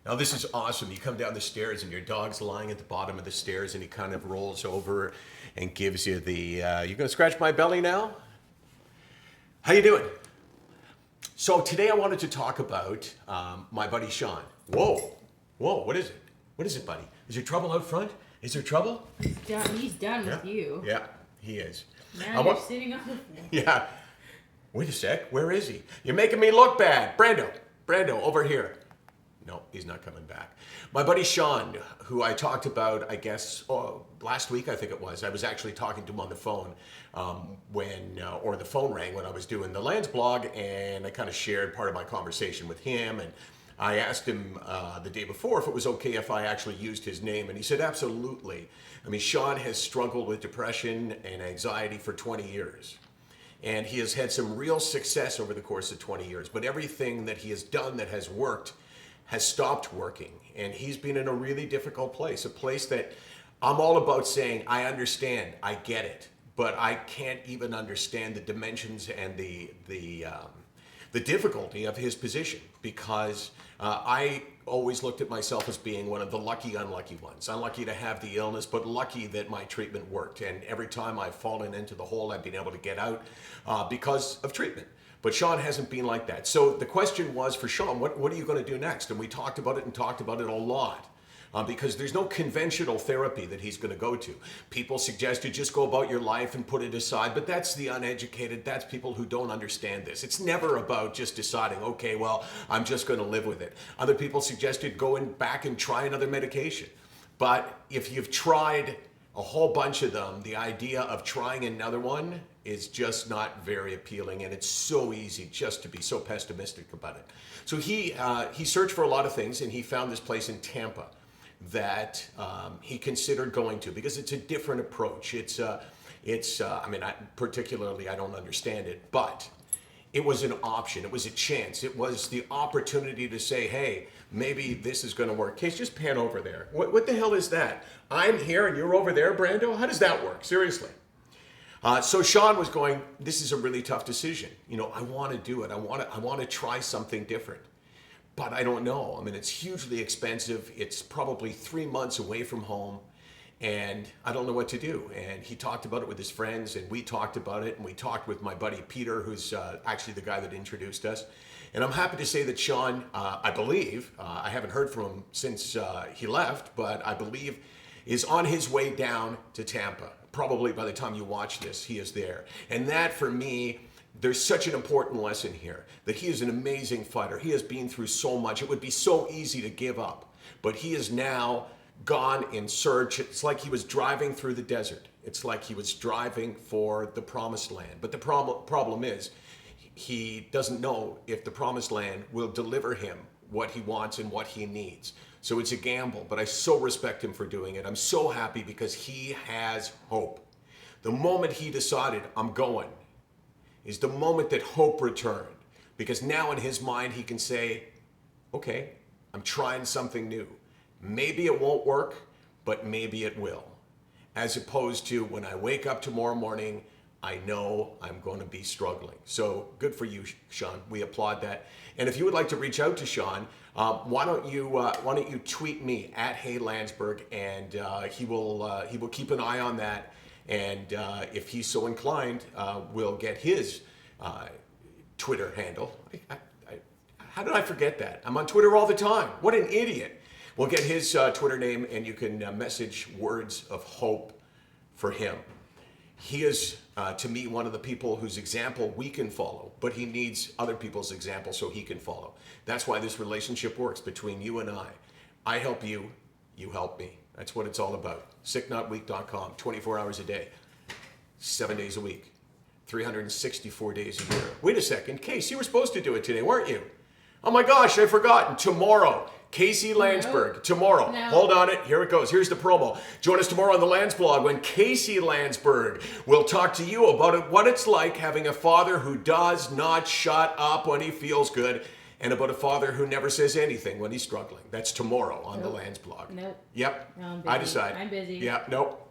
Now this is awesome. You come down the stairs and your dog's lying at the bottom of the stairs and he kind of rolls over and gives you the, you gonna scratch my belly now? How you doing? So today I wanted to talk about my buddy Sean. Whoa, what is it? What is it, buddy? Is there trouble out front? Is there trouble? He's done with you. Yeah, he is. Now you're sitting on the floor. Yeah. Wait a sec, where is he? You're making me look bad. Brando, over here. No, he's not coming back. My buddy Sean, who I talked about, I guess, last week I think it was. I was actually talking to him on the phone or the phone rang when I was doing the Landsblog, and I kind of shared part of my conversation with him, and I asked him the day before if it was okay if I actually used his name, and he said absolutely. I mean, Sean has struggled with depression and anxiety for 20 years. And he has had some real success over the course of 20 years, but everything that he has done that has worked has stopped working, and he's been in a really difficult place, a place that I'm all about saying, I understand, I get it, but I can't even understand the dimensions and the difficulty of his position, because I always looked at myself as being one of the unlucky ones. Unlucky to have the illness, but lucky that my treatment worked, and every time I've fallen into the hole, I've been able to get out because of treatment. But Sean hasn't been like that. So the question was for Sean, what are you going to do next? And we talked about it a lot. Because there's no conventional therapy that he's going to go to. People suggest you just go about your life and put it aside, but that's the uneducated, that's people who don't understand this. It's never about just deciding, okay, well, I'm just going to live with it. Other people suggested going back and try another medication. But if you've tried a whole bunch of them, the idea of trying another one is just not very appealing, and it's so easy just to be so pessimistic about it. So he searched for a lot of things, and he found this place in Tampa that he considered going to, because it's a different approach. I mean, particularly I don't understand it, but it was an option. It was a chance. It was the opportunity to say, hey, maybe this is going to work. Case, just pan over there. What the hell is that? I'm here and you're over there, Brando? How does that work? Seriously. So Sean was going, this is a really tough decision. You know, I want to do it. I want to try something different. But I don't know. I mean, it's hugely expensive. It's probably 3 months away from home, and I don't know what to do. And he talked about it with his friends, and we talked about it, and we talked with my buddy Peter, who's actually the guy that introduced us. And I'm happy to say that Sean, I believe, I haven't heard from him since he left, but I believe is on his way down to Tampa. Probably by the time you watch this, he is there. And that, for me, there's such an important lesson here, that he is an amazing fighter. He has been through so much. It would be so easy to give up, but he is now gone in search. It's like he was driving through the desert. It's like he was driving for the promised land. But the problem is, he doesn't know if the promised land will deliver him what he wants and what he needs. So it's a gamble, but I so respect him for doing it. I'm so happy because he has hope. The moment he decided, I'm going, is the moment that hope returned, because now in his mind he can say, okay, I'm trying something new. Maybe it won't work, but maybe it will. As opposed to when I wake up tomorrow morning, I know I'm going to be struggling. So good for you, Sean. We applaud that. And if you would like to reach out to Sean, why don't you tweet me at Hey Landsberg, and he will keep an eye on that. And if he's so inclined, we'll get his Twitter handle. How did I forget that? I'm on Twitter all the time. What an idiot. We'll get his Twitter name, and you can message words of hope for him. He is, to me, one of the people whose example we can follow, but he needs other people's example so he can follow. That's why this relationship works between you and I. I help you, you help me. That's what it's all about. SickNotWeak.com, 24 hours a day, 7 days a week, 364 days a year. Wait a second, Case, you were supposed to do it today, weren't you? Oh my gosh, I've forgotten. Tomorrow, Casey Landsberg. No. Tomorrow. No. Hold on it. Here it goes. Here's the promo. Join us tomorrow on the Landsblog when Casey Landsberg will talk to you about what it's like having a father who does not shut up when he feels good, and about a father who never says anything when he's struggling. That's tomorrow on the Landsblog. Nope. Yep. No, I'm busy. I decide. I'm busy. Yeah, nope.